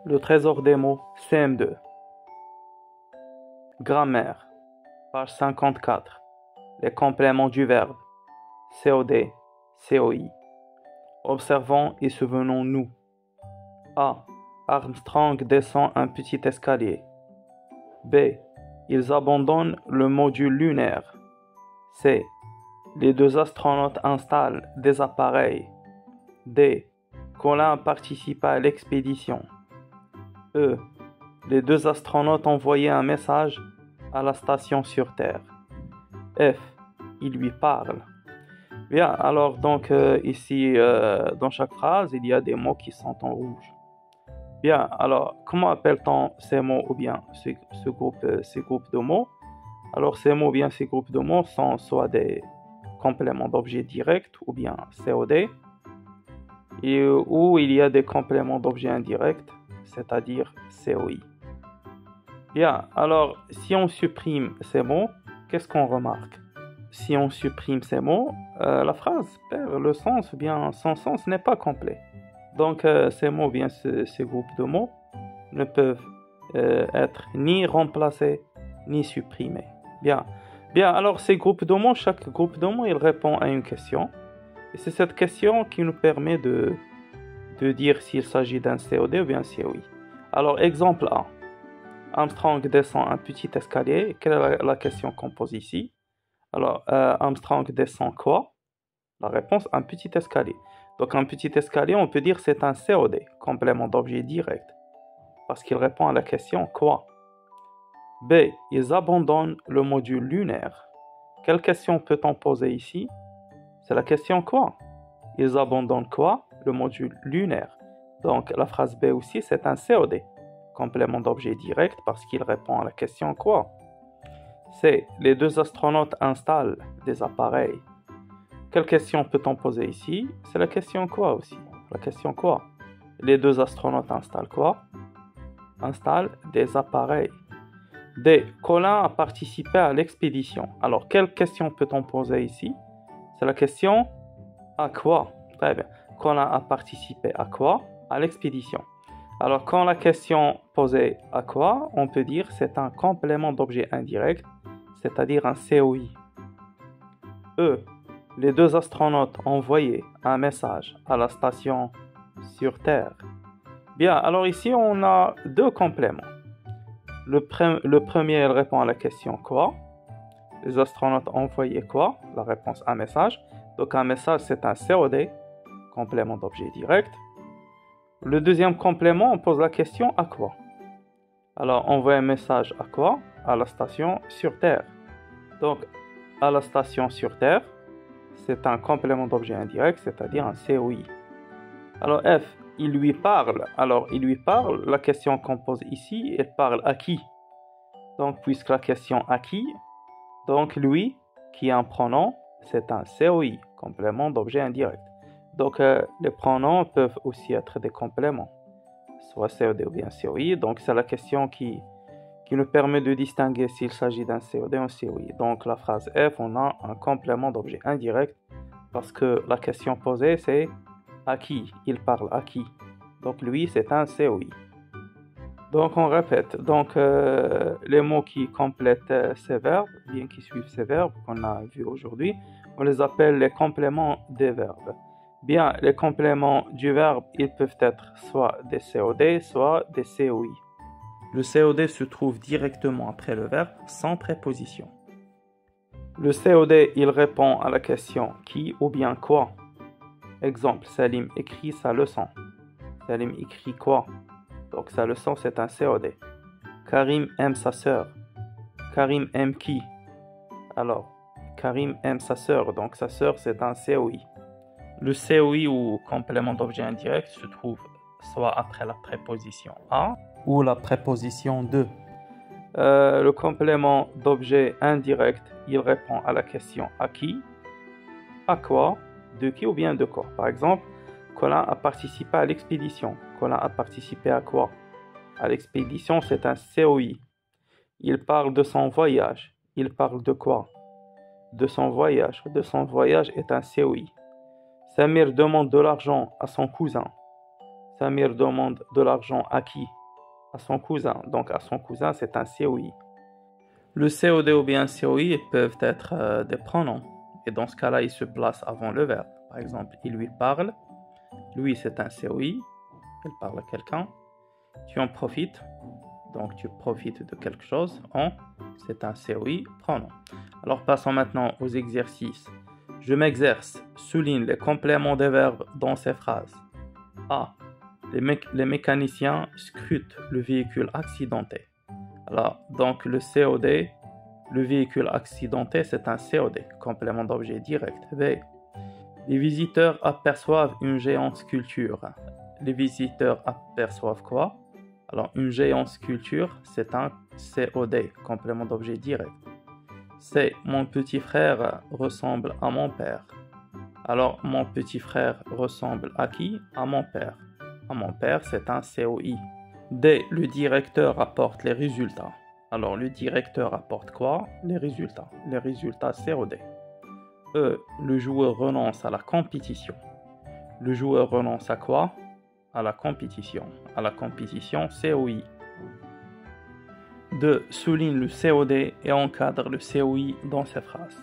Le trésor des mots, CM2. Grammaire, page 54. Les compléments du verbe, COD, COI. Observons et souvenons-nous. A. Armstrong descend un petit escalier. B. Ils abandonnent le module lunaire. C. Les deux astronautes installent des appareils. D. Colin participa à l'expédition. E. Les deux astronautes envoyaient un message à la station sur Terre. F. Il lui parle. Bien, alors donc ici, dans chaque phrase, il y a des mots qui sont en rouge. Bien, alors, comment appelle-t-on ces mots ou bien ces groupes de mots? Alors, ces mots ou bien ces groupes de mots sont soit des compléments d'objet direct ou bien COD, ou il y a des compléments d'objet indirect, c'est-à-dire COI. Bien, alors, si on supprime ces mots, qu'est-ce qu'on remarque? Si on supprime ces mots, la phrase perd le sens ou bien son sens n'est pas complet. Donc, ces mots ou bien ces groupes de mots ne peuvent être ni remplacés ni supprimés. Bien, alors ces groupes de mots, chaque groupe de mots, il répond à une question. Et c'est cette question qui nous permet de dire s'il s'agit d'un COD ou bien COI. Alors, exemple A. Armstrong descend un petit escalier. Quelle est la question qu'on pose ici? Alors, Armstrong descend quoi? La réponse, un petit escalier. Donc, un petit escalier, on peut dire c'est un COD, complément d'objet direct, parce qu'il répond à la question quoi? B. Ils abandonnent le module lunaire. Quelle question peut-on poser ici? C'est la question quoi? Ils abandonnent quoi? Le module lunaire. Donc, la phrase B aussi, c'est un COD, complément d'objet direct, parce qu'il répond à la question quoi? C. Les deux astronautes installent des appareils. Quelle question peut-on poser ici? C'est la question quoi aussi? La question quoi? Les deux astronautes installent quoi? Installent des appareils. D. Colin a participé à l'expédition. Alors, quelle question peut-on poser ici? C'est la question à quoi? Très bien. Colin a participé à quoi? À l'expédition. Alors, quand la question posée à quoi, on peut dire c'est un complément d'objet indirect, c'est-à-dire un COI. E. Les deux astronautes envoyaient un message à la station sur Terre. Bien, alors ici, on a deux compléments. Le premier, elle répond à la question quoi? Les astronautes envoyaient quoi? La réponse, un message. Donc, un message, c'est un COD, complément d'objet direct. Le deuxième complément, on pose la question à quoi? Alors, envoyer un message à quoi? À la station sur Terre. Donc, à la station sur Terre, c'est un complément d'objet indirect, c'est-à-dire un COI. Alors F, il lui parle. Alors, il lui parle, la question qu'on pose ici, elle parle à qui? Donc, puisque la question à qui, donc lui, qui est un pronom, c'est un COI, complément d'objet indirect. Donc, les pronoms peuvent aussi être des compléments, soit COD ou bien COI. Donc, c'est la question qui nous permet de distinguer s'il s'agit d'un COD ou un COI. Donc, la phrase F, on a un complément d'objet indirect parce que la question posée, c'est à qui? Il parle à qui? Donc, lui, c'est un COI. Donc, on répète. Donc, les mots qui complètent ces verbes, bien qui suivent ces verbes qu'on a vus aujourd'hui, on les appelle les compléments des verbes. Bien, les compléments du verbe, ils peuvent être soit des COD, soit des COI. Le COD se trouve directement après le verbe, sans préposition. Le COD, il répond à la question qui ou bien quoi. Exemple, Salim écrit sa leçon. Salim écrit quoi? Donc sa leçon, c'est un COD. Karim aime sa sœur. Karim aime qui? Alors, Karim aime sa sœur, donc sa sœur, c'est un COI. Le COI ou complément d'objet indirect se trouve soit après la préposition à ou la préposition de. Le complément d'objet indirect, il répond à la question à qui, à quoi, de qui ou bien de quoi. Par exemple, Colin a participé à l'expédition. Colin a participé à quoi? À l'expédition, c'est un COI. Il parle de son voyage. Il parle de quoi? De son voyage. De son voyage est un COI. Samir demande de l'argent à son cousin. Samir demande de l'argent à qui? À son cousin. Donc à son cousin, c'est un COI. Le COD ou bien COI peuvent être des pronoms. Et dans ce cas-là, ils se placent avant le verbe. Par exemple, il lui parle. Lui, c'est un COI. Il parle à quelqu'un. Tu en profites. Donc tu profites de quelque chose. C'est un COI pronom. Alors passons maintenant aux exercices. Je m'exerce. Souligne les compléments des verbes dans ces phrases. A. Les mécaniciens scrutent le véhicule accidenté. Alors, donc le COD, le véhicule accidenté, c'est un COD, complément d'objet direct. B. Les visiteurs aperçoivent une géante sculpture. Les visiteurs aperçoivent quoi? Alors, une géante sculpture, c'est un COD, complément d'objet direct. C. Mon petit frère ressemble à mon père. Alors, mon petit frère ressemble à qui? À mon père. À mon père, c'est un COI. D. Le directeur apporte les résultats. Alors, le directeur apporte quoi? Les résultats. Les résultats COD. E. Le joueur renonce à la compétition. Le joueur renonce à quoi? À la compétition. À la compétition COI. 2. Souligne le COD et encadre le COI dans ses phrases.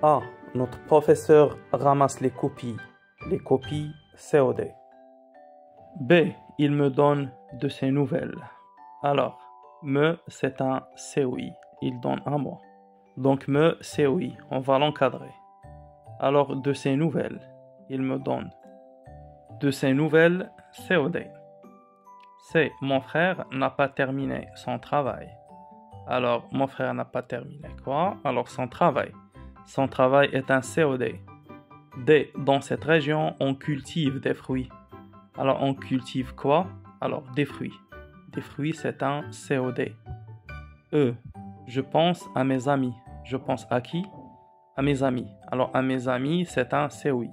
A. Notre professeur ramasse les copies. Les copies COD. B. Il me donne de ses nouvelles. Alors, me, c'est un COI. Il donne à moi. Donc, me, COI. On va l'encadrer. Alors, de ses nouvelles. Il me donne. De ses nouvelles, COD. C. Mon frère n'a pas terminé son travail. Alors, mon frère n'a pas terminé quoi? Alors, son travail. Son travail est un COD. D. Dans cette région, on cultive des fruits. Alors, on cultive quoi? Alors, des fruits. Des fruits, c'est un COD. E. Je pense à mes amis. Je pense à qui? À mes amis. Alors, à mes amis, c'est un COI.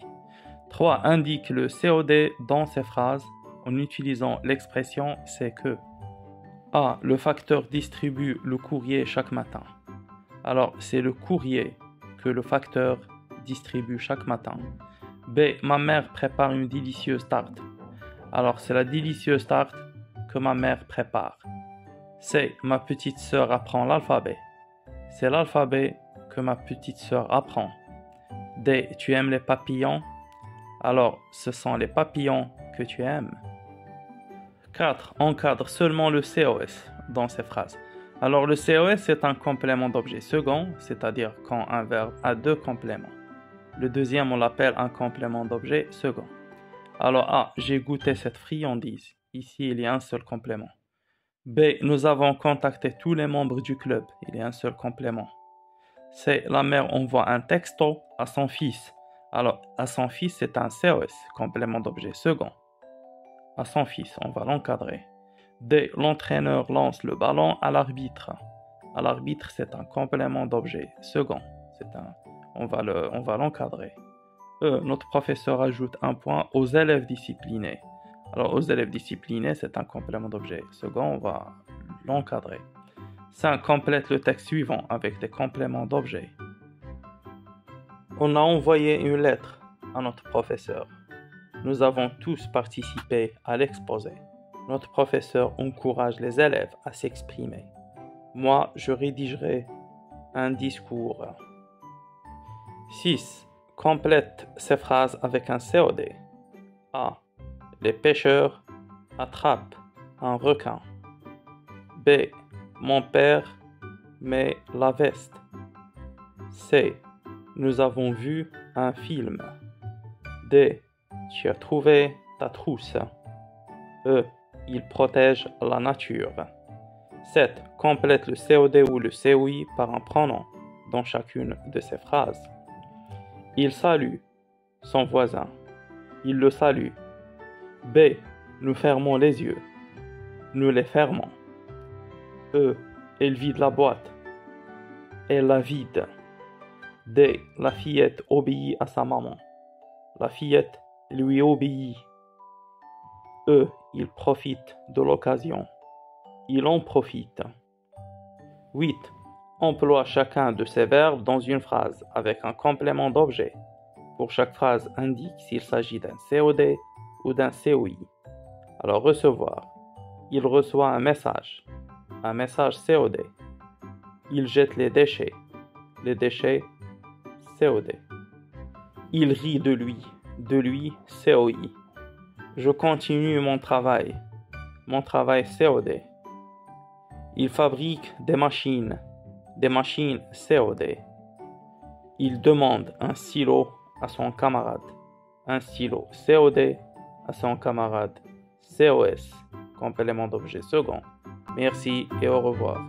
3. Indique le COD dans ces phrases en utilisant l'expression c'est que. A. Le facteur distribue le courrier chaque matin. Alors, c'est le courrier que le facteur distribue chaque matin. B. Ma mère prépare une délicieuse tarte. Alors, c'est la délicieuse tarte que ma mère prépare. C. Ma petite sœur apprend l'alphabet. C'est l'alphabet que ma petite sœur apprend. D. Tu aimes les papillons? Alors, ce sont les papillons que tu aimes. 4. Encadre seulement le COS dans ces phrases. Alors, le COS, c'est un complément d'objet second, c'est-à-dire quand un verbe a deux compléments. Le deuxième, on l'appelle un complément d'objet second. Alors, A. J'ai goûté cette friandise. Ici, il y a un seul complément. B. Nous avons contacté tous les membres du club. Il y a un seul complément. C. La mère envoie un texto à son fils. Alors, à son fils, c'est un COS, complément d'objet second. À son fils, on va l'encadrer. D. L'entraîneur lance le ballon à l'arbitre. À l'arbitre, c'est un complément d'objet second. On va l'encadrer. E. Notre professeur ajoute un point aux élèves disciplinés. Alors, aux élèves disciplinés, c'est un complément d'objet second, on va l'encadrer. 5. Complète le texte suivant avec des compléments d'objet. On a envoyé une lettre à notre professeur. Nous avons tous participé à l'exposé. Notre professeur encourage les élèves à s'exprimer. Moi, je rédigerai un discours. 6. Complète ces phrases avec un COD. A. Les pêcheurs attrapent un requin. B. Mon père met la veste. C. Nous avons vu un film. D. Tu as trouvé ta trousse. E. Il protège la nature. 7. Complète le COD ou le COI par un pronom dans chacune de ces phrases. Il salue son voisin. Il le salue. B. Nous fermons les yeux. Nous les fermons. E. Elle vide la boîte. Elle la vide. D. La fillette obéit à sa maman. La fillette lui obéit. E. Il profite de l'occasion. Il en profite. 8. Emploie chacun de ces verbes dans une phrase avec un complément d'objet. Pour chaque phrase, indique s'il s'agit d'un COD ou d'un COI. Alors, recevoir. Il reçoit un message COD. Il jette les déchets COD. Il rit de lui COI. Je continue mon travail COD. Il fabrique des machines COD. Il demande un stylo à son camarade, un stylo COD à son camarade COS, complément d'objet second. Merci et au revoir.